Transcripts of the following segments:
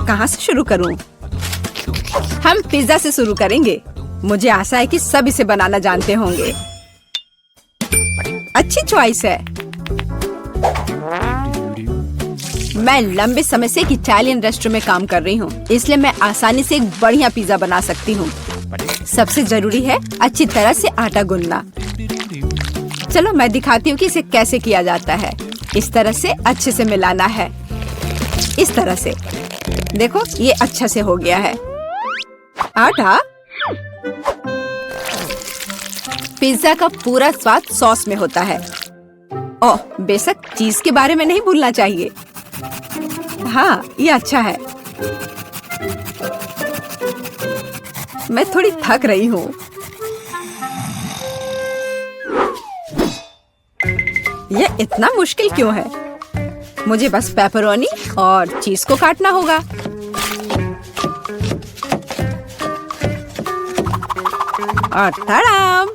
कहाँ से शुरू करूँ? हम पिज्जा से शुरू करेंगे। मुझे आशा है कि सब इसे बनाना जानते होंगे। अच्छी चॉइस है। मैं लंबे समय से एक इटालियन रेस्टोरेंट में काम कर रही हूँ, इसलिए मैं आसानी से एक बढ़िया पिज्जा बना सकती हूँ। सबसे जरूरी है अच्छी तरह से आटा गूंदना। चलो मैं दिखाती हूँ कि इसे कैसे किया जाता है। इस तरह से अच्छे से मिलाना है। इस तरह से देखो, ये अच्छा से हो गया है। आटा। पिज्जा का पूरा स्वाद सॉस में होता है। ओह, बेशक चीज के बारे में नहीं भूलना चाहिए। हाँ, ये अच्छा है। मैं थोड़ी थक रही हूँ। यह इतना मुश्किल क्यों है? मुझे बस पेपरोनी और चीज को काटना होगा। और तड़ाम!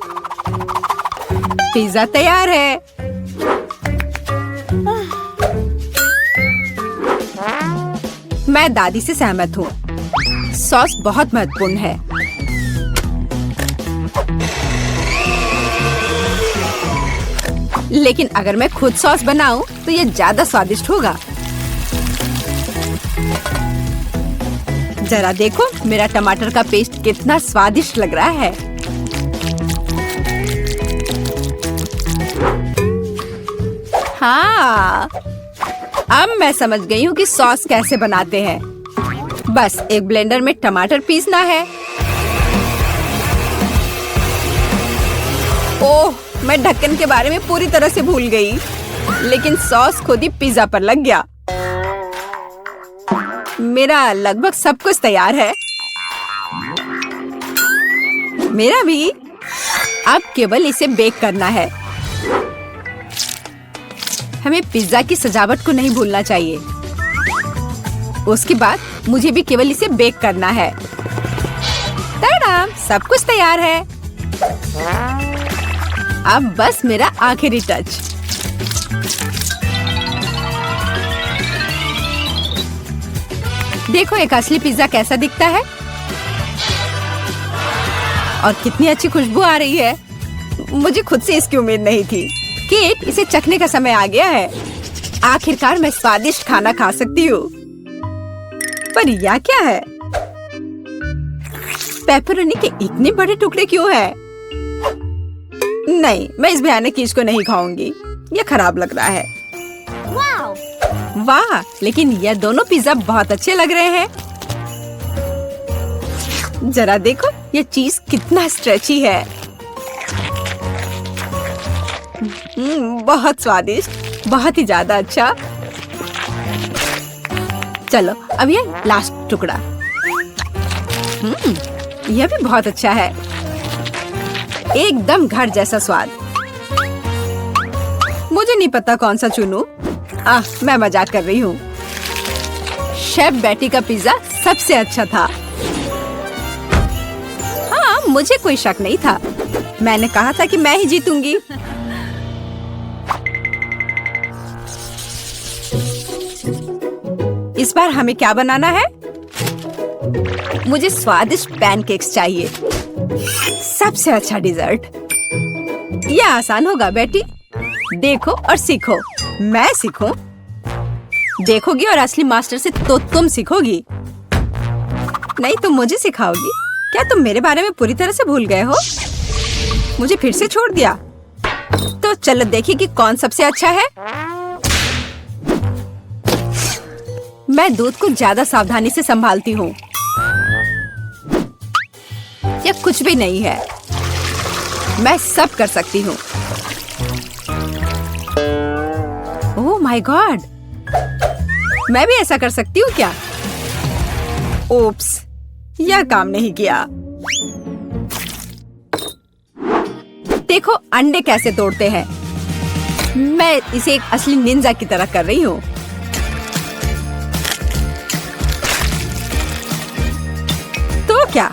पिज्जा तैयार है। मैं दादी से सहमत हूँ। सॉस बहुत महत्वपूर्ण है। लेकिन अगर मैं खुद सॉस बनाऊं तो ये ज्यादा स्वादिष्ट होगा। जरा देखो मेरा टमाटर का पेस्ट कितना स्वादिष्ट लग रहा है। हाँ, अब मैं समझ गई हूँ कि सॉस कैसे बनाते हैं। बस एक ब्लेंडर में टमाटर पीसना है। ओह, मैं ढक्कन के बारे में पूरी तरह से भूल गई। लेकिन सॉस खुद ही पिज्जा पर लग गया। मेरा लगभग सब कुछ तैयार है। मेरा भी। अब केवल इसे बेक करना है। हमें पिज्जा की सजावट को नहीं भूलना चाहिए। उसके बाद मुझे भी केवल इसे बेक करना है। तड़ाम! सब कुछ तैयार है। अब बस मेरा आखिरी टच। देखो एक असली पिज्जा कैसा दिखता है और कितनी अच्छी खुशबू आ रही है। मुझे खुद से इसकी उम्मीद नहीं थी। केट, इसे चखने का समय आ गया है। आखिरकार मैं स्वादिष्ट खाना खा सकती हूँ। पर यह क्या है? पेपरोनी के इतने बड़े टुकड़े क्यों हैं? नहीं, मैं इस भयानक चीज को नहीं खाऊंगी। यह खराब लग रहा है। वाह, लेकिन यह दोनों पिज्जा बहुत अच्छे लग रहे हैं। जरा देखो ये चीज कितना स्ट्रेची है। बहुत स्वादिष्ट, बहुत ही ज्यादा अच्छा। चलो अब ये लास्ट टुकड़ा। यह भी बहुत अच्छा है। एकदम घर जैसा स्वाद। मुझे नहीं पता कौन सा चुनूं। मैं मजाक कर रही हूँ। शेफ बेटी का पिज्जा सबसे अच्छा था। हाँ, मुझे कोई शक नहीं था। मैंने कहा था कि मैं ही जीतूंगी। इस बार हमें क्या बनाना है? मुझे स्वादिष्ट पैनकेक्स चाहिए। सबसे अच्छा डिजर्ट। यह आसान होगा बेटी। देखो और सीखो। मैं सीखूं? देखोगी और असली मास्टर से तो तुम सीखोगी। नहीं, तुम मुझे सिखाओगी। क्या तुम मेरे बारे में पूरी तरह से भूल गए हो? मुझे फिर से छोड़ दिया। तो चलो देखिए कि कौन सबसे अच्छा है। मैं दूध को ज्यादा सावधानी से संभालती हूँ। यह कुछ भी नहीं है। मैं सब कर सकती हूँ। ओह माय गॉड, मैं भी ऐसा कर सकती हूँ क्या? ओप्स, यह काम नहीं किया। देखो अंडे कैसे तोड़ते हैं। मैं इसे एक असली निंजा की तरह कर रही हूँ। तो क्या?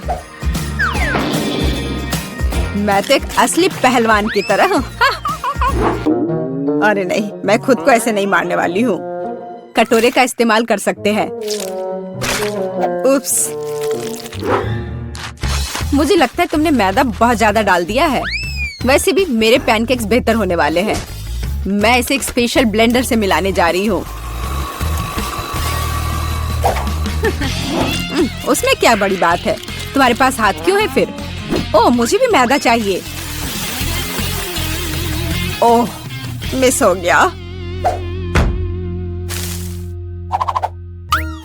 मैं तो एक असली पहलवान की तरह हूँ। अरे नहीं, मैं खुद को ऐसे नहीं मारने वाली हूँ। कटोरे का इस्तेमाल कर सकते हैं। उप्स, मुझे लगता है तुमने मैदा बहुत ज्यादा डाल दिया है। वैसे भी मेरे पैनकेक्स बेहतर होने वाले हैं। मैं इसे एक स्पेशल ब्लेंडर से मिलाने जा रही हूँ। उसमें क्या बड़ी बात है? तुम्हारे पास हाथ क्यों है फिर? ओह, मुझे भी मैदा चाहिए। ओह, मिस हो गया।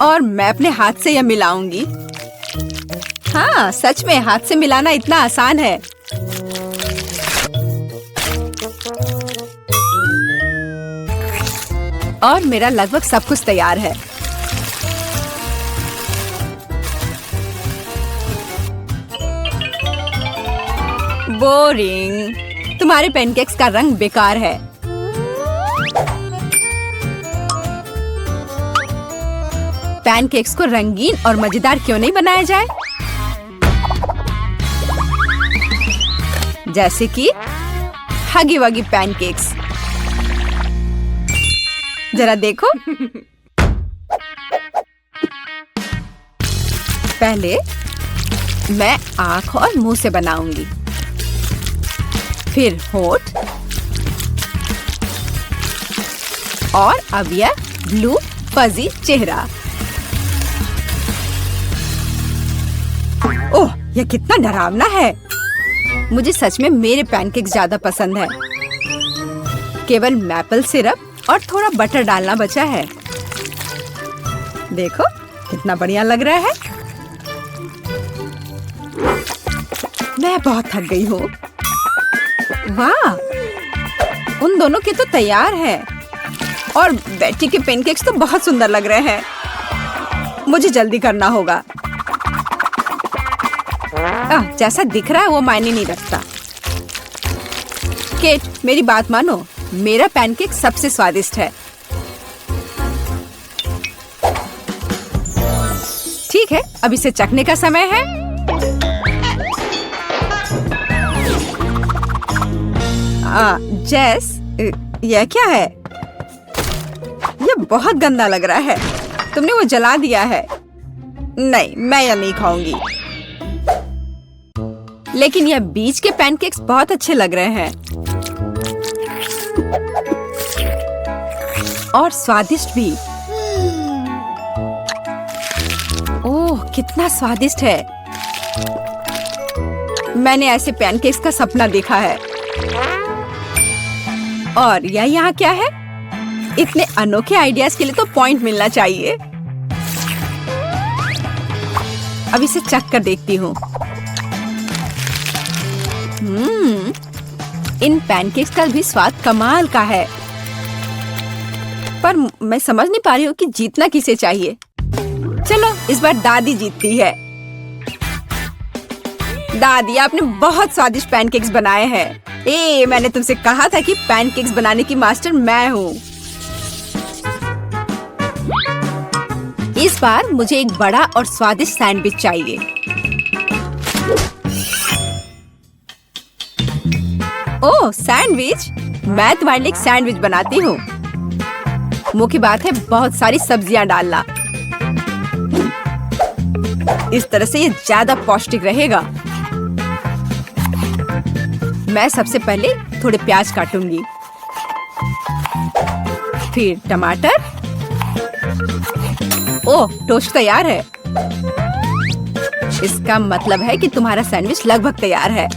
और मैं अपने हाथ से यह मिलाऊंगी। हाँ, सच में हाथ से मिलाना इतना आसान है। और मेरा लगभग सब कुछ तैयार है। बोरिंग। तुम्हारे पैनकेक्स का रंग बेकार है। पैनकेक्स को रंगीन और मजेदार क्यों नहीं बनाया जाए? जैसे कि हगी वगी पैनकेक्स। जरा देखो। पहले मैं आँख और मुंह से बनाऊंगी, फिर होठ, और अब यह ब्लू फजी चेहरा। ओह, यह कितना डरावना है। मुझे सच में मेरे पैनकेक्स ज्यादा पसंद है। केवल मैपल सिरप और थोड़ा बटर डालना बचा है। देखो कितना बढ़िया लग रहा है। मैं बहुत थक गई हूँ। वाह, उन दोनों के तो तैयार है। और बेटी के पैनकेक्स तो बहुत सुंदर लग रहे हैं। मुझे जल्दी करना होगा। जैसा दिख रहा है वो मायने नहीं रखता। केट, मेरी बात मानो, मेरा पैनकेक सबसे स्वादिष्ट है। ठीक है, अब इसे चखने का समय है। जेस, यह क्या है? यह बहुत गंदा लग रहा है। तुमने वो जला दिया है। नहीं, मैं यह नहीं खाऊंगी। लेकिन यह बीच के पैनकेक्स बहुत अच्छे लग रहे हैं और स्वादिष्ट भी। ओह, कितना स्वादिष्ट है। मैंने ऐसे पैनकेक्स का सपना देखा है। और यह यहाँ क्या है? इतने अनोखे आइडियाज के लिए तो पॉइंट मिलना चाहिए। अब इसे चख कर देखती हूँ। इन पैनकेक्स का भी स्वाद कमाल का है। पर मैं समझ नहीं पा रही हूँ कि जीतना किसे चाहिए। चलो, इस बार दादी जीतती है। दादी, आपने बहुत स्वादिष्ट पैनकेक्स बनाए हैं। मैंने तुमसे कहा था कि पैनकेक्स बनाने की मास्टर मैं हूँ। इस बार मुझे एक बड़ा और स्वादिष्ट सैंडविच चाहिए। ओह, सैंडविच? मैं तुम्हारे लिए एक सैंडविच बनाती हूँ। मुख्य बात है बहुत सारी सब्जियां डालना। इस तरह से ये ज्यादा पौष्टिक रहेगा। मैं सबसे पहले थोड़े प्याज काटूंगी, फिर टमाटर। ओह, टोस्ट तैयार है। इसका मतलब है कि तुम्हारा सैंडविच लगभग तैयार है।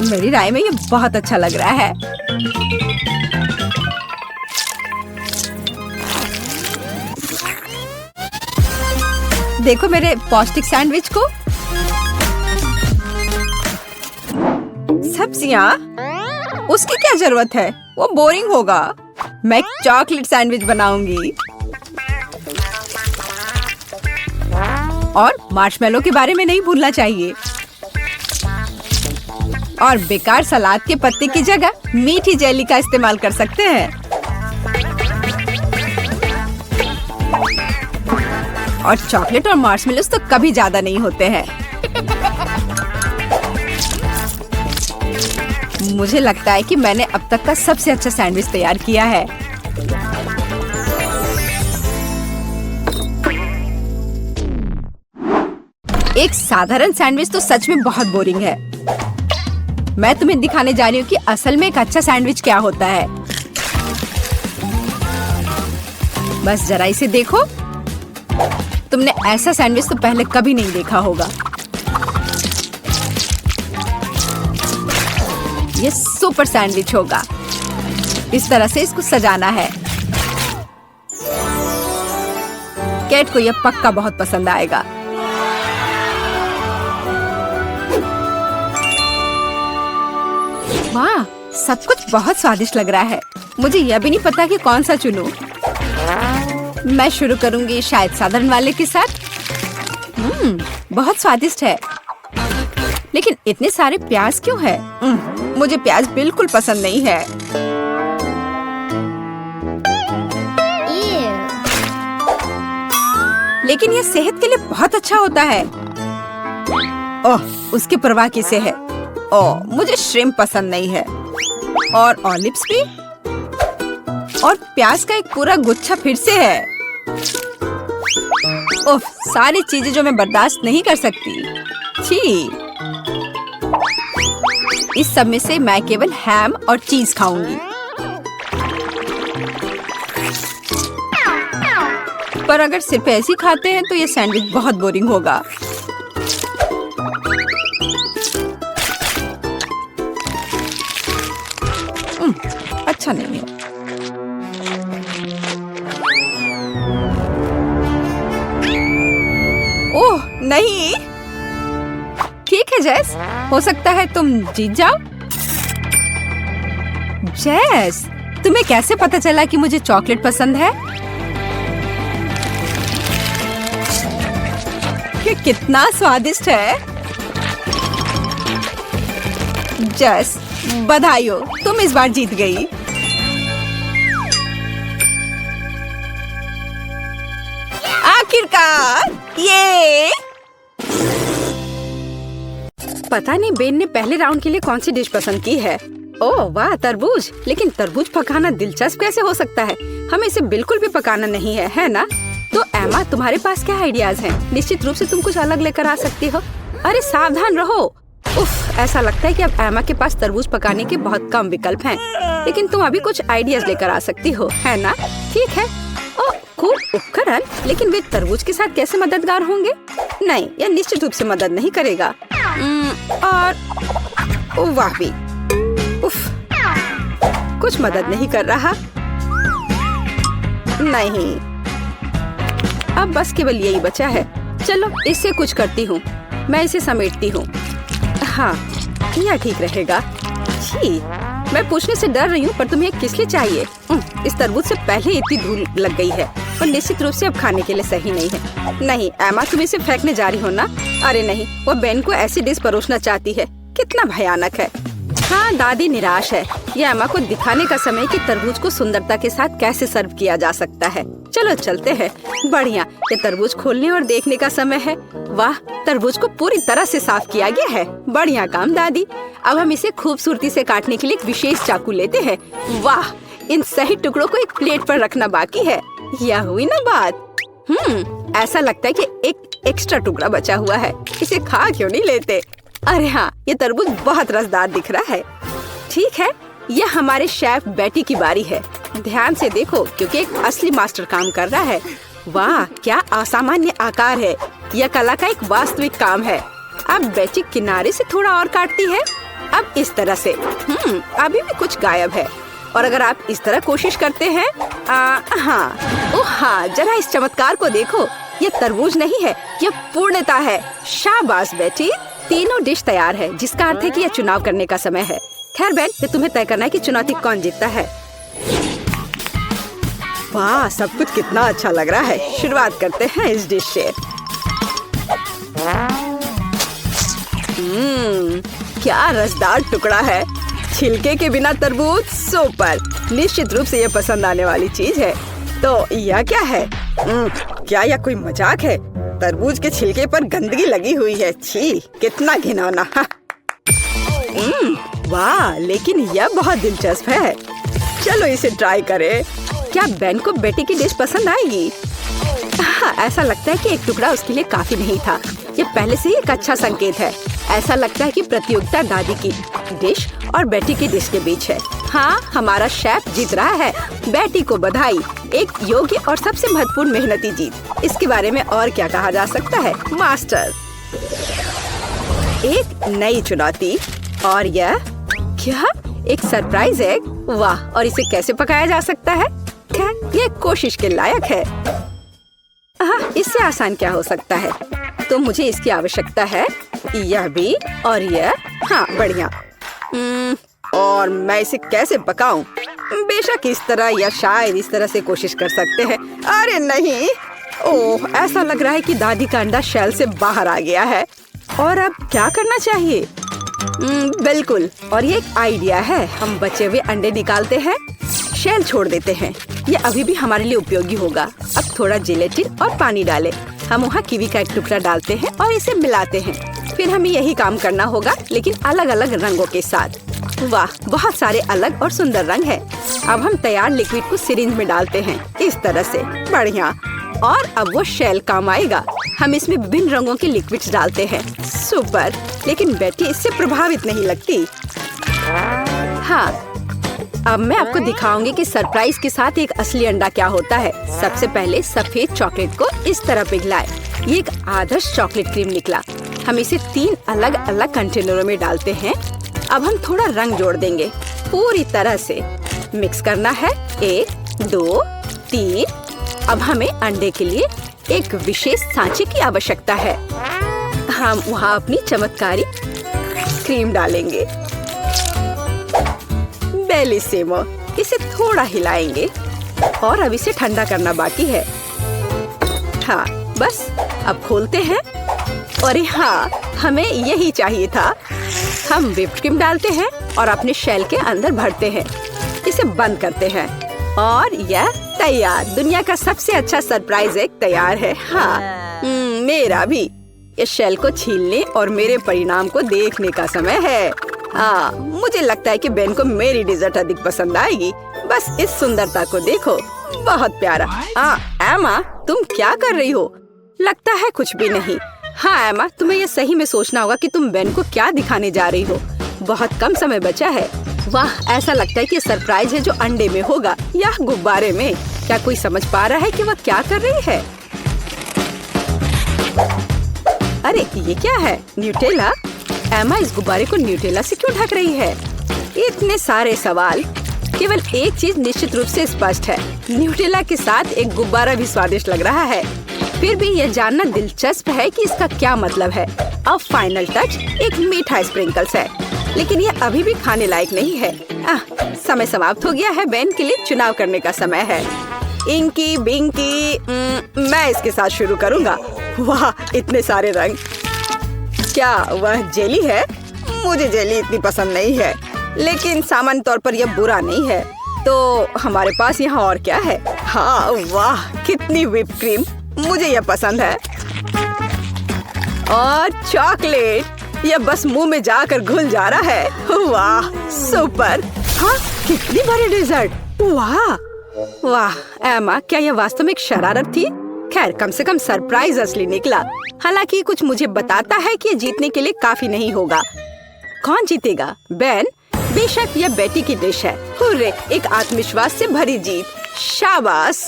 मेरी राय में ये बहुत अच्छा लग रहा है। देखो मेरे पौष्टिक सैंडविच को। सब्जियां? उसकी क्या जरूरत है? वो बोरिंग होगा। मैं एक चॉकलेट सैंडविच बनाऊंगी। और मार्शमेलो के बारे में नहीं भूलना चाहिए। और बेकार सलाद के पत्ते की जगह मीठी जेली का इस्तेमाल कर सकते हैं। और चॉकलेट और मार्शमेलोस तो कभी ज्यादा नहीं होते हैं। मुझे लगता है कि मैंने अब तक का सबसे अच्छा सैंडविच तैयार किया है। एक साधारण सैंडविच तो सच में बहुत बोरिंग है। मैं तुम्हें दिखाने जा रही हूँ कि असल में एक अच्छा सैंडविच क्या होता है। बस जरा इसे देखो। तुमने ऐसा सैंडविच तो पहले कभी नहीं देखा होगा। ये सुपर सैंडविच होगा। इस तरह से इसको सजाना है। कैट को यह पक्का बहुत पसंद आएगा। वाह, सब कुछ बहुत स्वादिष्ट लग रहा है। मुझे यह भी नहीं पता कि कौन सा चुनूं। मैं शुरू करूंगी शायद साधारण वाले के साथ। बहुत स्वादिष्ट है, लेकिन इतने सारे प्याज क्यों है? मुझे प्याज बिल्कुल पसंद नहीं है। लेकिन यह सेहत के लिए बहुत अच्छा होता है। ओह, उसकी परवाह किसे है? ओह, मुझे श्रिम्प पसंद नहीं है। और ऑलिव्स भी। और प्याज का एक पूरा गुच्छा फिर से है। ओह, सारी चीजें जो मैं बर्दाश्त नहीं कर सकती। छी। इस सब में से मैं केवल हैम और चीज खाऊंगी। पर अगर सिर्फ ऐसे ही खाते हैं तो ये सैंडविच बहुत बोरिंग होगा। अच्छा नहीं है। ओह नहीं। ठीक है जेस, हो सकता है तुम जीत जाओ। जेस, तुम्हें कैसे पता चला कि मुझे चॉकलेट पसंद है? ये कितना स्वादिष्ट है। जेस, बधाई हो, तुम इस बार जीत गई। आखिरकार, ये पता नहीं बेन ने पहले राउंड के लिए कौन सी डिश पसंद की है। ओह वाह, तरबूज। लेकिन तरबूज पकाना दिलचस्प कैसे हो सकता है? हमें इसे बिल्कुल भी पकाना नहीं है, है ना? तो एमा, तुम्हारे पास क्या आइडियाज हैं? निश्चित रूप से तुम कुछ अलग लेकर आ सकती हो। अरे सावधान रहो। उफ, ऐसा लगता है कि अब एमा के पास तरबूज पकाने के बहुत कम विकल्प हैं। लेकिन तुम अभी कुछ आइडियाज लेकर आ सकती हो, है ना? ठीक है। ओह, खूब उपकरण, लेकिन वे तरबूज के साथ कैसे मददगार होंगे? नहीं, यह निश्चित रूप से मदद नहीं करेगा। और वाह भी। उफ, कुछ मदद नहीं कर रहा। नहीं, अब बस केवल यही बचा है। चलो इससे कुछ करती हूँ। मैं इसे समेटती हूँ। हाँ, यह ठीक रहेगा। छी, मैं पूछने से डर रही हूँ, पर तुम्हें किस लिए चाहिए? इस तरबूज से पहले इतनी धूल लग गई है, पर निश्चित रूप से अब खाने के लिए सही नहीं है। नहीं एमा, तुम इसे फेंकने जा रही हो ना? अरे नहीं, वो बेन को ऐसी डिश परोसना चाहती है। कितना भयानक है। हाँ, दादी निराश है। यह एमा को दिखाने का समय कि तरबूज को सुंदरता के साथ कैसे सर्व किया जा सकता है। चलो चलते हैं। बढ़िया, ये तरबूज खोलने और देखने का समय है। वाह, तरबूज को पूरी तरह से साफ किया गया है। बढ़िया काम दादी। अब हम इसे खूबसूरती से काटने के लिए एक विशेष चाकू लेते हैं। वाह, इन सही टुकड़ों को एक प्लेट पर रखना बाकी है। यह हुई ना बात। ऐसा लगता है कि एक एक्स्ट्रा टुकड़ा बचा हुआ है। इसे खा क्यों नहीं लेते? अरे हाँ, ये तरबूज बहुत रसदार दिख रहा है। ठीक है, यह हमारे शेफ बेटी की बारी है। ध्यान से देखो, क्योंकि एक असली मास्टर काम कर रहा है। वाह, क्या असामान्य आकार है। यह कला का एक वास्तविक काम है। अब बेटी किनारे से थोड़ा और काटती है। अब इस तरह से। अभी भी कुछ गायब है। और अगर आप इस तरह कोशिश करते हैं, हाँ, जरा इस चमत्कार को देखो। ये तरबूज नहीं है, ये पूर्णता है। शाबाश बेटी, तीनों डिश तैयार है, जिसका अर्थ है कि यह चुनाव करने का समय है। खैर बेन, ये तुम्हें तय करना है कि चुनौती कौन जीतता है। वाह, सब कुछ कितना अच्छा लग रहा है। शुरुआत करते हैं इस डिश से। क्या रसदार टुकड़ा है। छिलके के बिना तरबूज सुपर। निश्चित रूप से ये पसंद आने वाली चीज है। तो यह क्या है? क्या यह कोई मजाक है? तरबूज के छिलके पर गंदगी लगी हुई है। छी, कितना घिनौना। वाह, लेकिन यह बहुत दिलचस्प है। चलो इसे ट्राई करें। क्या बेन को बेटी की डिश पसंद आएगी? हाँ, ऐसा लगता है कि एक टुकड़ा उसके लिए काफी नहीं था। ये पहले से ही एक अच्छा संकेत है। ऐसा लगता है कि प्रतियोगिता दादी की डिश और बेटी की डिश के बीच है। हाँ, हमारा शेफ जीत रहा है। बेटी को बधाई, एक योग्य और सबसे महत्वपूर्ण मेहनती जीत। इसके बारे में और क्या कहा जा सकता है? मास्टर, एक नई चुनौती। और यह क्या? एक सरप्राइज एग? वाह! और इसे कैसे पकाया जा सकता है? खैर, ये कोशिश के लायक है। हाँ, इससे आसान क्या हो सकता है? तो मुझे इसकी आवश्यकता है। यह भी और यह। हाँ, बढ़िया। और मैं इसे कैसे पकाऊं? बेशक इस तरह या शायद इस तरह से कोशिश कर सकते हैं। अरे नहीं! ओह, ऐसा लग रहा है कि दादी का अंडा शेल से बाहर आ गया है। और अब क्या करना चाहिए? बिल्कुल, और ये एक आइडिया है। हम बचे हुए अंडे निकालते हैं, शेल छोड़ देते हैं। ये अभी भी हमारे लिए उपयोगी होगा। अब थोड़ा जिलेटिन और पानी डालें। हम वहाँ कीवी का एक टुकड़ा डालते हैं और इसे मिलाते हैं। फिर हमें यही काम करना होगा, लेकिन अलग अलग रंगों के साथ। वाह, बहुत सारे अलग और सुंदर रंग हैं। अब हम तैयार लिक्विड को सिरिंज में डालते हैं, इस तरह से। बढ़िया। और अब वो शेल काम आएगा। हम इसमें विभिन्न रंगों के लिक्विड्स डालते हैं। सुपर! लेकिन बेटी इससे प्रभावित नहीं लगती। हाँ, अब मैं आपको दिखाऊंगी कि सरप्राइज के साथ एक असली अंडा क्या होता है। सबसे पहले सफेद चॉकलेट को इस तरह पिघलाएं। ये एक आदर्श चॉकलेट क्रीम निकला। हम इसे 3 अलग अलग कंटेनरों में डालते हैं। अब हम थोड़ा रंग जोड़ देंगे। पूरी तरह से मिक्स करना है। 1, 2, 3। अब हमें अंडे के लिए एक विशेष सांचे की आवश्यकता है। हम वहाँ अपनी चमत्कारी क्रीम डालेंगे। बेलिसिमो। इसे थोड़ा हिलाएंगे और अब इसे ठंडा करना बाकी है। हाँ, बस अब खोलते हैं। अरे हाँ, हमें यही चाहिए था। हम व्हिप्ड क्रीम डालते हैं और अपने शेल के अंदर भरते हैं। इसे बंद करते हैं और यह तैयार। दुनिया का सबसे अच्छा सरप्राइज एग तैयार है। हाँ, मेरा भी। इस शेल को छीलने और मेरे परिणाम को देखने का समय है। हाँ, मुझे लगता है कि बेन को मेरी डिजर्ट अधिक पसंद आएगी। बस इस सुंदरता को देखो, बहुत प्यारा। एमा, तुम क्या कर रही हो? लगता है कुछ भी नहीं। हाँ एमा, तुम्हें यह सही में सोचना होगा कि तुम बेन को क्या दिखाने जा रही हो। बहुत कम समय बचा है। वाह, ऐसा लगता है कि सरप्राइज है जो अंडे में होगा या गुब्बारे में। क्या कोई समझ पा रहा है कि वह क्या कर रही है? अरे ये क्या है? न्यूटेला? एमा इस गुब्बारे को न्यूटेला से क्यों ढक रही है? इतने सारे सवाल। केवल एक चीज निश्चित रूप से स्पष्ट है, न्यूटेला के साथ एक गुब्बारा भी स्वादिष्ट लग रहा है। फिर भी यह जानना दिलचस्प है कि इसका क्या मतलब है। अब फाइनल टच एक मीठा स्प्रिंकल्स है, लेकिन यह अभी भी खाने लायक नहीं है। समय समाप्त हो गया है। बेन के लिए चुनाव करने का समय है। इंकी बिंकी, मैं इसके साथ शुरू करूँगा। वाह, इतने सारे रंग। क्या वह जेली है? मुझे जेली इतनी पसंद नहीं है, लेकिन सामान्य तौर पर यह बुरा नहीं है। तो हमारे पास यहाँ और क्या है? हाँ, वाह, कितनी व्हिप क्रीम। मुझे यह पसंद है। और चॉकलेट, यह बस मुंह में जाकर घुल जा रहा है। वाह, सुपर। हाँ, कितनी बड़ी डेजर्ट। वाह वाह एमा, क्या यह वास्तव में एक शरारत थी? खैर, कम से कम सरप्राइज असली निकला। हालांकि कुछ मुझे बताता है कि जीतने के लिए काफी नहीं होगा। कौन जीतेगा? बेन? बेशक यह बेटी की डिश है। हुर्रे, एक आत्मविश्वास से भरी जीत। शाबाश।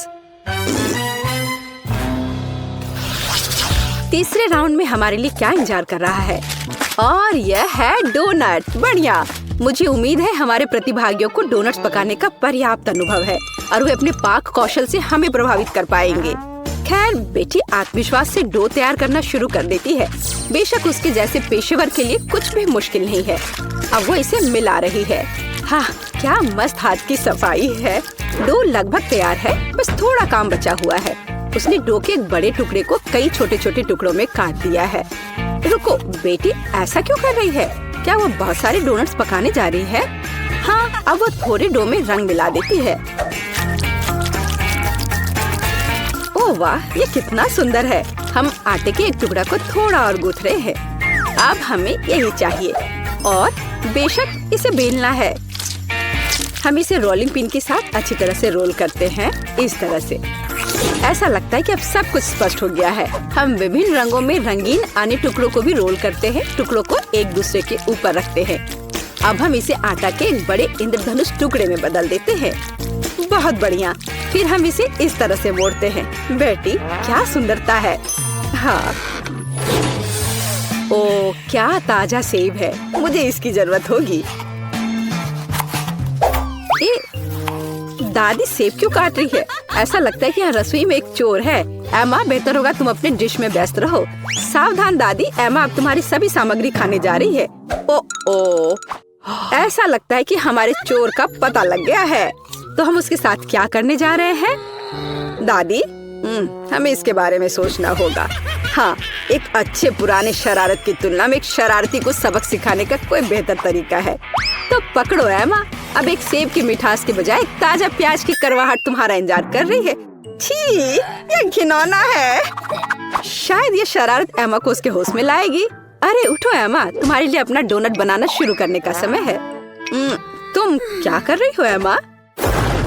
तीसरे राउंड में हमारे लिए क्या इंतजार कर रहा है? और यह है डोनट। बढ़िया। मुझे उम्मीद है हमारे प्रतिभागियों को डोनट्स पकाने का पर्याप्त अनुभव है और वे अपने पाक कौशल से हमें प्रभावित कर पाएंगे। खैर, बेटी आत्मविश्वास से डो तैयार करना शुरू कर देती है। बेशक उसके जैसे पेशेवर के लिए कुछ भी मुश्किल नहीं है। अब वो इसे मिला रही है। हाँ, क्या मस्त हाथ की सफाई है। डो लगभग तैयार है, बस थोड़ा काम बचा हुआ है। उसने डो के एक बड़े टुकड़े को कई छोटे छोटे टुकड़ों में काट दिया है। रुको, बेटी ऐसा क्यों कर रही है? क्या वो बहुत सारे डोनट्स पकाने जा रही है? हाँ, अब वो थोड़े डो में रंग मिला देती है। ओह वाह, ये कितना सुंदर है। हम आटे के एक टुकड़ा को थोड़ा और गूंथ रहे हैं। अब हमें यही चाहिए और बेशक इसे बेलना है। हम इसे रोलिंग पिन के साथ अच्छी तरह से रोल करते हैं, इस तरह से। ऐसा लगता है कि अब सब कुछ स्पष्ट हो गया है। हम विभिन्न रंगों में रंगीन अन्य टुकड़ों को भी रोल करते हैं, टुकड़ों को एक दूसरे के ऊपर रखते हैं। अब हम इसे आटा के एक बड़े इंद्रधनुष टुकड़े में बदल देते हैं। बहुत बढ़िया। फिर हम इसे इस तरह से मोड़ते हैं। बेटी, क्या सुंदरता है। हाँ, ओ क्या ताजा सेब है, मुझे इसकी जरूरत होगी। दादी सेब क्यों काट रही है? ऐसा लगता है कि यहाँ रसोई में एक चोर है। एमा, बेहतर होगा तुम अपने डिश में व्यस्त रहो। सावधान दादी, एमा अब तुम्हारी सभी सामग्री खाने जा रही है। ओ, ऐसा लगता है कि हमारे चोर का पता लग गया है। तो हम उसके साथ क्या करने जा रहे हैं? दादी, हमें इसके बारे में सोचना होगा। हाँ, एक अच्छे पुराने शरारत की तुलना में एक शरारती को सबक सिखाने का कोई बेहतर तरीका है। तो पकड़ो एमा, अब एक सेब की मिठास के बजाय ताजा प्याज की करवाहट तुम्हारा इंतजार कर रही है। छी, ये घिनौना है। शायद ये शरारत एमा को उसके होश में लाएगी। अरे उठो एमा, तुम्हारे लिए अपना डोनट बनाना शुरू करने का समय है। तुम क्या कर रही हो एमा?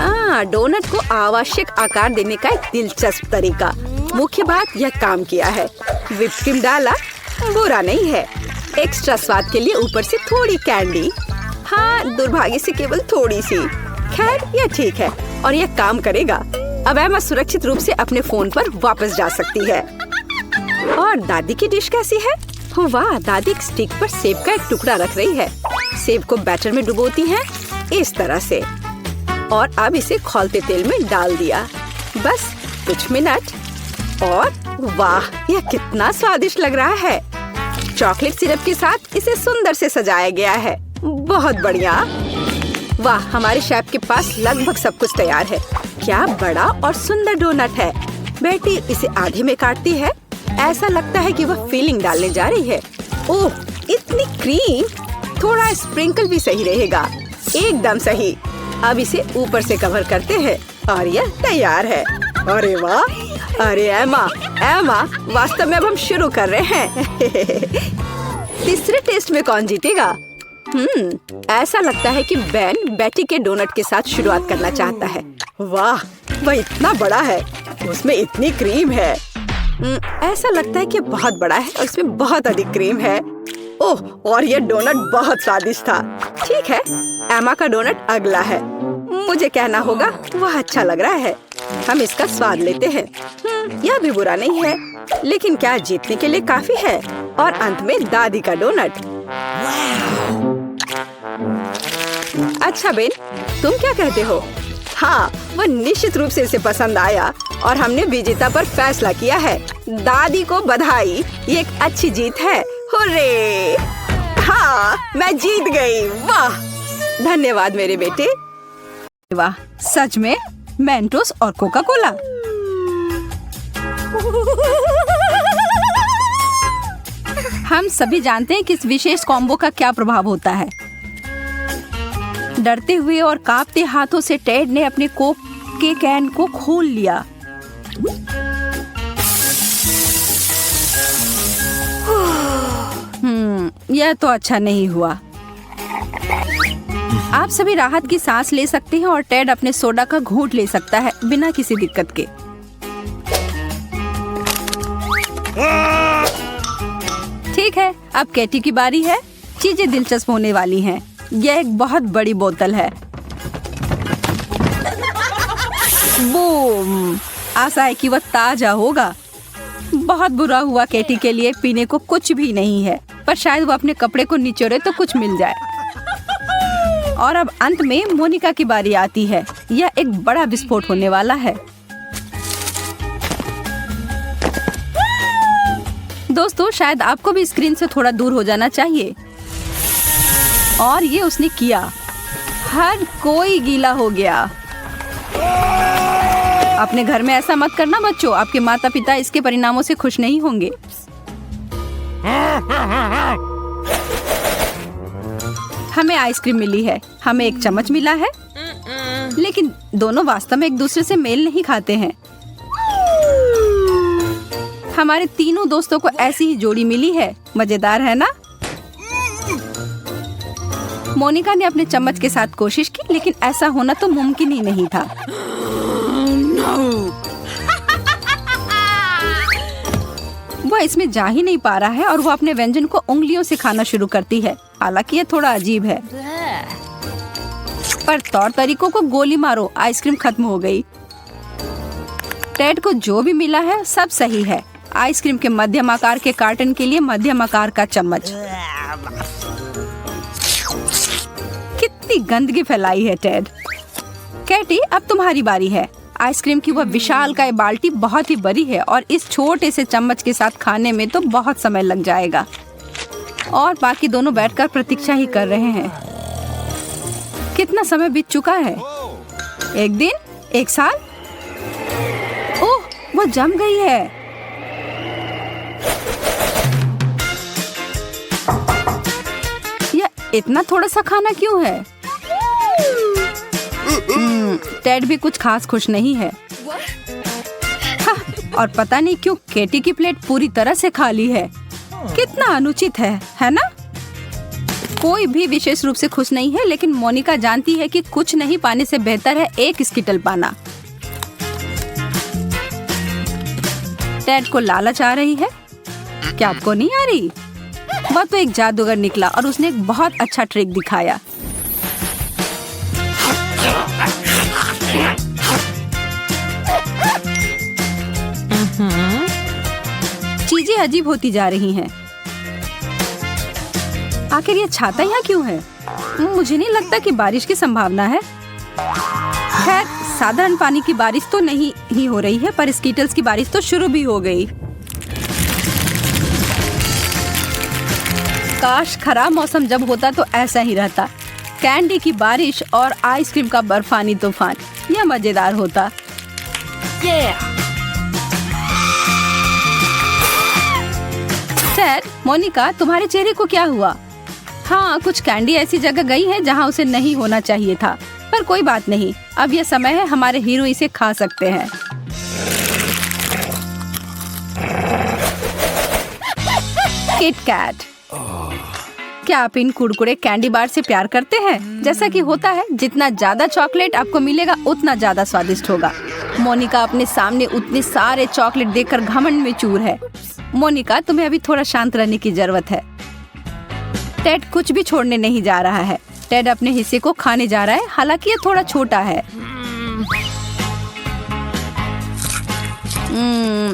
हाँ, डोनट को आवश्यक आकार देने का एक दिलचस्प तरीका। मुख्य बात, यह काम किया है। व्हिप क्रीम डाला, बुरा नहीं है। एक्स्ट्रा स्वाद के लिए ऊपर से थोड़ी कैंडी। हाँ, दुर्भाग्य से केवल थोड़ी सी। खैर, यह ठीक है और यह काम करेगा। अब एमा सुरक्षित रूप से अपने फोन पर वापस जा सकती है। और दादी की डिश कैसी है? वाह, दादी एक स्टिक पर सेब का एक टुकड़ा रख रही है। सेब को बैटर में डुबोती हैं, इस तरह से, और अब इसे खौलते तेल में डाल दिया। बस कुछ मिनट और वाह, यह कितना स्वादिष्ट लग रहा है। चॉकलेट सिरप के साथ इसे सुंदर से सजाया गया है। बहुत बढ़िया। वाह, हमारे शेफ के पास लगभग सब कुछ तैयार है। क्या बड़ा और सुंदर डोनट है। बेटी इसे आधे में काटती है। ऐसा लगता है कि वह फिलिंग डालने जा रही है। ओह, इतनी क्रीम। थोड़ा स्प्रिंकल भी सही रहेगा। एकदम सही। अब इसे ऊपर से कवर करते हैं और यह तैयार है। अरे वाह। अरे एमा, वास्तव में अब हम शुरू कर रहे हैं। तीसरे टेस्ट में कौन जीतेगा? ऐसा लगता है कि बेन बेटी के डोनट के साथ शुरुआत करना चाहता है। वाह, वह इतना बड़ा है, उसमें इतनी क्रीम है। ऐसा लगता है कि बहुत बड़ा है और इसमें बहुत अधिक क्रीम है। ओह, और यह डोनट बहुत स्वादिष्ट था। ठीक है, एमा का डोनट अगला है। मुझे कहना होगा वह अच्छा लग रहा है। हम इसका स्वाद लेते हैं। यह भी बुरा नहीं है, लेकिन क्या जीतने के लिए काफी है? और अंत में दादी का डोनट। अच्छा बेन, तुम क्या कहते हो? हाँ, वह निश्चित रूप से इसे पसंद आया और हमने विजेता पर फैसला किया है। दादी को बधाई, ये एक अच्छी जीत है। हुर्रे! हाँ, मैं जीत गई। वाह, धन्यवाद मेरे बेटे। वाह, सच में मेंटोस और कोका कोला। हम सभी जानते हैं कि इस विशेष कॉम्बो का क्या प्रभाव होता है। डरते हुए और कांपते हाथों से टेड ने अपने कोक के कैन को खोल लिया। यह तो अच्छा नहीं हुआ। आप सभी राहत की सांस ले सकते हैं और टेड अपने सोडा का घूंट ले सकता है बिना किसी दिक्कत के। ठीक है, अब कैटी की बारी है। चीजें दिलचस्प होने वाली हैं। यह एक बहुत बड़ी बोतल है। बूम! आशा है कि वह ताजा होगा। बहुत बुरा हुआ कैटी के लिए, पीने को कुछ भी नहीं है, पर शायद वो अपने कपड़े को निचोड़े तो कुछ मिल जाए। और अब अंत में मोनिका की बारी आती है। यह एक बड़ा विस्फोट होने वाला है। दोस्तों, शायद आपको भी स्क्रीन से थोड़ा दूर हो जाना चाहिए। और ये उसने किया। हर कोई गीला हो गया। अपने घर में ऐसा मत करना बच्चों, आपके माता पिता इसके परिणामों से खुश नहीं होंगे। हमें आइसक्रीम मिली है, हमें एक चम्मच मिला है, लेकिन दोनों वास्तव में एक दूसरे से मेल नहीं खाते हैं। हमारे तीनों दोस्तों को ऐसी ही जोड़ी मिली है। मजेदार है ना? मोनिका ने अपने चम्मच के साथ कोशिश की, लेकिन ऐसा होना तो मुमकिन ही नहीं था। वह इसमें जा ही नहीं पा रहा है और वो अपने व्यंजन को उंगलियों से खाना शुरू करती है। हालांकि ये थोड़ा अजीब है, पर तौर तरीकों को गोली मारो, आइसक्रीम खत्म हो गई। टेड को जो भी मिला है सब सही है। आइसक्रीम के मध्यम आकार के कार्टन के लिए मध्यम आकार का चम्मच। कितनी गंदगी फैलाई है टेड। कैटी, अब तुम्हारी बारी है। आइसक्रीम की वह विशालकाय बाल्टी बहुत ही बड़ी है और इस छोटे से चम्मच के साथ खाने में तो बहुत समय लग जाएगा। और बाकी दोनों बैठकर प्रतीक्षा ही कर रहे हैं। कितना समय बीत चुका है? एक दिन, एक साल? ओह, वो जम गई है। यह इतना थोड़ा सा खाना क्यों है? टेड भी कुछ खास खुश नहीं है। हाँ, और पता नहीं क्यों केटी की प्लेट पूरी तरह से खाली है। कितना अनुचित है ना? कोई भी विशेष रूप से खुश नहीं है, लेकिन मोनिका जानती है कि कुछ नहीं पाने से बेहतर है एक स्किटल पाना। टेड को लालच आ रही है। क्या आपको नहीं आ रही? वह तो एक जादूगर निकला और उसने एक बहुत अच्छा ट्रिक दिखाया। चीजें अजीब होती जा रही हैं। आखिर ये छाता यहाँ क्यों है? मुझे नहीं लगता कि बारिश की संभावना है। खैर, साधारण पानी की बारिश तो नहीं ही हो रही है, पर स्कीटल्स की बारिश तो शुरू भी हो गई। काश खराब मौसम जब होता तो ऐसा ही रहता। कैंडी की बारिश और आइसक्रीम का बर्फानी तूफान, यह मजेदार होता। सर, मोनिका, तुम्हारे चेहरे को क्या हुआ? हाँ, कुछ कैंडी ऐसी जगह गई है जहाँ उसे नहीं होना चाहिए था, पर कोई बात नहीं। अब यह समय है, हमारे हीरो इसे खा सकते हैं। KitKat. क्या आप इन कुरकुरे कैंडी बार से प्यार करते हैं? जैसा कि होता है, जितना ज्यादा चॉकलेट आपको मिलेगा उतना ज्यादा स्वादिष्ट होगा। मोनिका अपने सामने उतने सारे चॉकलेट देखकर घमंड में चूर है। मोनिका, तुम्हें अभी थोड़ा शांत रहने की जरूरत है। टेड कुछ भी छोड़ने नहीं जा रहा है। टेड अपने हिस्से को खाने जा रहा है, हालांकि ये थोड़ा छोटा है।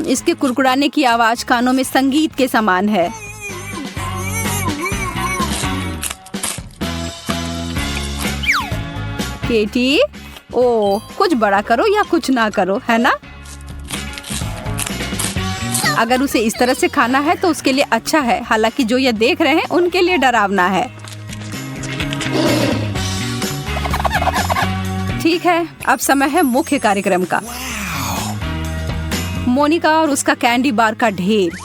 इसके कुरकुराने की आवाज कानों में संगीत के समान है। केटी, ओ, कुछ बड़ा करो या कुछ ना करो, है ना? अगर उसे इस तरह से खाना है तो उसके लिए अच्छा है, हालांकि जो ये देख रहे हैं उनके लिए डरावना है। ठीक है, अब समय है मुख्य कार्यक्रम का। मोनिका और उसका कैंडी बार का ढेर।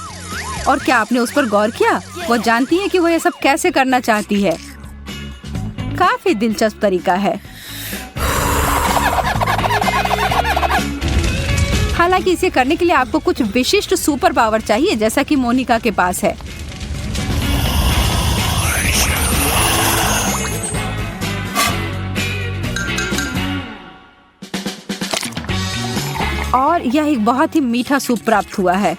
और क्या आपने उस पर गौर किया? वो जानती है कि वो ये सब कैसे करना चाहती है। काफी दिलचस्प तरीका है। हालांकि इसे करने के लिए आपको कुछ विशिष्ट सुपर पावर चाहिए, जैसा कि मोनिका के पास है। और यह एक बहुत ही मीठा सूप प्राप्त हुआ है।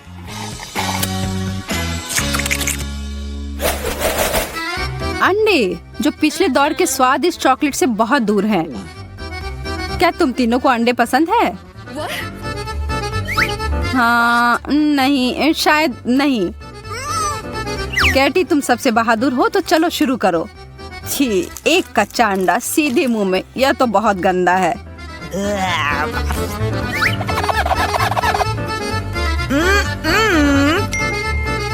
अंडे, जो पिछले दौर के स्वादिष्ट चॉकलेट से बहुत दूर हैं। क्या तुम तीनों को अंडे पसंद है? हाँ, नहीं, शायद नहीं। कैटी, तुम सबसे बहादुर हो, तो चलो शुरू करो। छी, एक कच्चा अंडा सीधे मुंह में, यह तो बहुत गंदा है।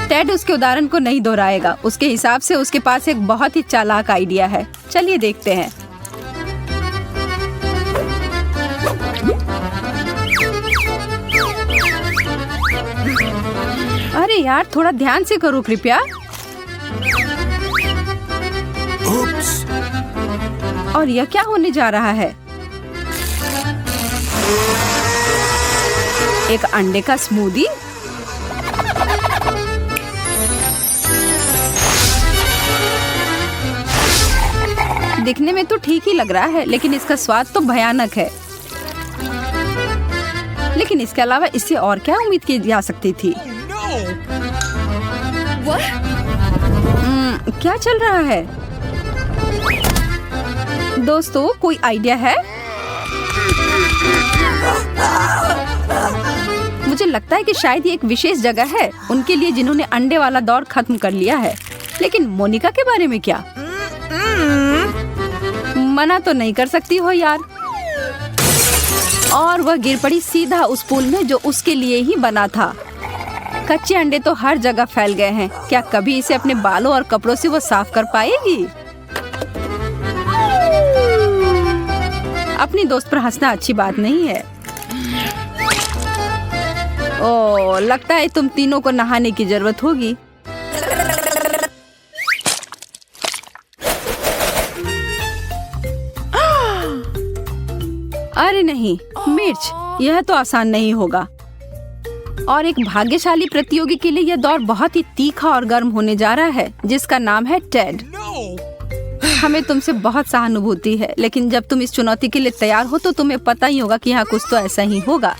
टेड उसके उदाहरण को नहीं दोहराएगा। उसके हिसाब से उसके पास एक बहुत ही चालाक आइडिया है। चलिए देखते हैं। अरे यार, थोड़ा ध्यान से करो कृपया। और यह क्या होने जा रहा है? एक अंडे का स्मूदी? दिखने में तो ठीक ही लग रहा है, लेकिन इसका स्वाद तो भयानक है। लेकिन इसके अलावा इससे और क्या उम्मीद की जा सकती थी? क्या चल रहा है? दोस्तों, कोई आइडिया है? मुझे लगता है कि शायद ये एक विशेष जगह है उनके लिए जिन्होंने अंडे वाला दौर खत्म कर लिया है। लेकिन मोनिका के बारे में क्या? मना तो नहीं कर सकती हो यार। और वह गिर पड़ी सीधा उस पूल में जो उसके लिए ही बना था। कच्चे अंडे तो हर जगह फैल गए हैं। क्या कभी इसे अपने बालों और कपड़ों से वो साफ कर पाएगी? अपनी दोस्त पर हंसना अच्छी बात नहीं है। ओह, लगता है तुम तीनों को नहाने की जरूरत होगी। अरे नहीं, मिर्च, यह तो आसान नहीं होगा। और एक भाग्यशाली प्रतियोगी के लिए यह दौर बहुत ही तीखा और गर्म होने जा रहा है, जिसका नाम है टेड। हमें तुमसे बहुत सहानुभूति है, लेकिन जब तुम इस चुनौती के लिए तैयार हो तो तुम्हें पता ही होगा कि यहाँ कुछ तो ऐसा ही होगा।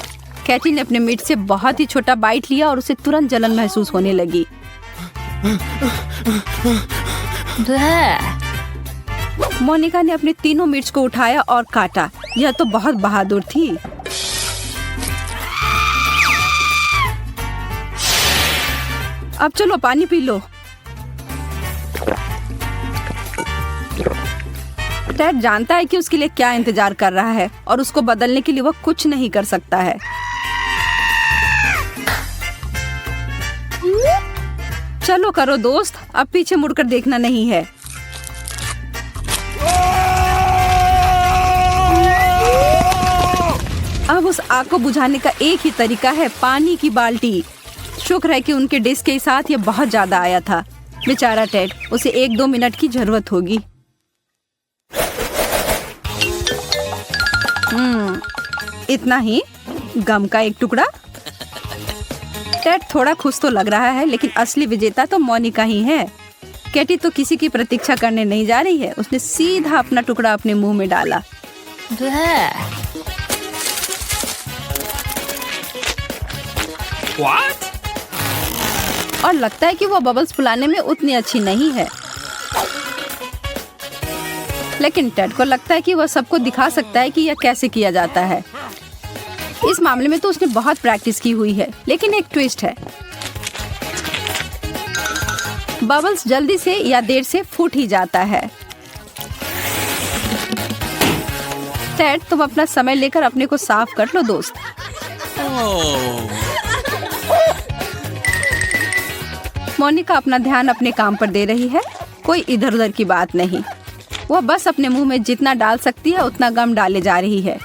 कैटी ने अपने मीट से बहुत ही छोटा बाइट लिया और उसे तुरंत जलन महसूस होने लगी। मोनिका ने अपने तीनों मिर्च को उठाया और काटा। यह तो बहुत बहादुर थी। अब चलो पानी पी लो। टेड जानता है कि उसके लिए क्या इंतजार कर रहा है और उसको बदलने के लिए वह कुछ नहीं कर सकता है। चलो करो दोस्त, अब पीछे मुड़कर देखना नहीं है। अब उस आग को बुझाने का एक ही तरीका है, पानी की बाल्टी। शुक्र है कि उनके डिश के साथ यह बहुत ज्यादा आया था। बेचारा टेड, उसे 1-2 मिनट की जरूरत होगी। इतना ही? गम का एक टुकड़ा? टेड थोड़ा खुश तो लग रहा है, लेकिन असली विजेता तो मोनिका ही है। कैटी तो किसी की प्रतीक्षा करने नहीं जा रही है। उसने सीधा अपना टुकड़ा अपने मुंह में डाला। What? और लगता है कि वो बबल्स फुलाने में उतनी अच्छी नहीं है। लेकिन टेड को लगता है कि वह सबको दिखा सकता है कि यह कैसे किया जाता है। इस मामले में तो उसने बहुत प्रैक्टिस की हुई है, लेकिन एक ट्विस्ट है। बबल्स जल्दी से या देर से फूट ही जाता है। टेड, तुम अपना समय लेकर अपने को साफ कर लो दोस्त। मोनिका अपना ध्यान अपने काम पर दे रही है, कोई इधर उधर की बात नहीं। वह बस अपने मुंह में जितना डाल सकती है उतना गम डाले जा रही है।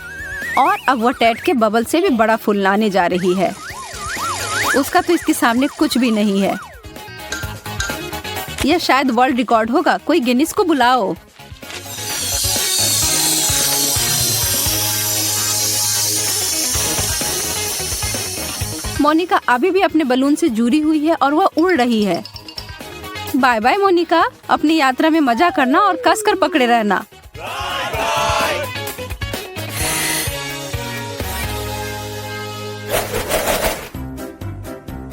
और अब वह टेड के बबल से भी बड़ा फूल लाने जा रही है। उसका तो इसके सामने कुछ भी नहीं है। यह शायद वर्ल्ड रिकॉर्ड होगा। कोई गिनीज को बुलाओ। मोनिका अभी भी अपने बलून से जुड़ी हुई है और वह उड़ रही है। बाय बाय मोनिका, अपनी यात्रा में मजा करना और कसकर पकड़े रहना।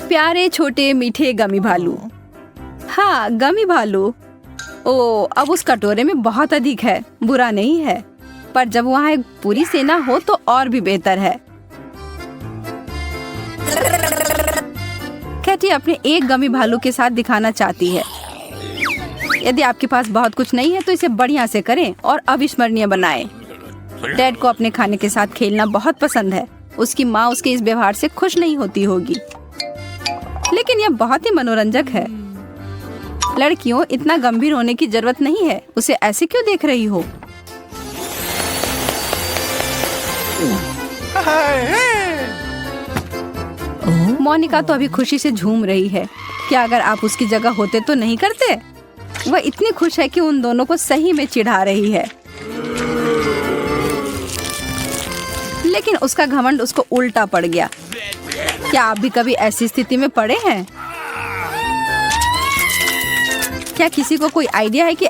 प्यारे छोटे मीठे गमी भालू। हाँ, गमी भालू। ओ, अब उस कटोरे में बहुत अधिक है। बुरा नहीं है, पर जब वहाँ एक पूरी सेना हो तो और भी बेहतर है। कैटी अपने एक गमी भालू के साथ दिखाना चाहती है। यदि आपके पास बहुत कुछ नहीं है तो इसे बढ़िया से करें और अविस्मरणीय बनाएं। टेड को अपने खाने के साथ खेलना बहुत पसंद है। उसकी माँ उसके इस व्यवहार से खुश नहीं होती होगी, लेकिन यह बहुत ही मनोरंजक है। लड़कियों, इतना गंभीर होने की जरूरत नहीं है। उसे ऐसे क्यों देख रही हो? मोनिका तो अभी खुशी से झूम रही है। क्या अगर आप उसकी जगह होते तो नहीं करते? वह इतनी खुश है कि उन दोनों को सही में चिढ़ा रही है। लेकिन उसका घमंड उसको उल्टा पड़ गया। क्या आप भी कभी ऐसी स्थिति में पड़े हैं? क्या किसी को कोई आइडिया है कि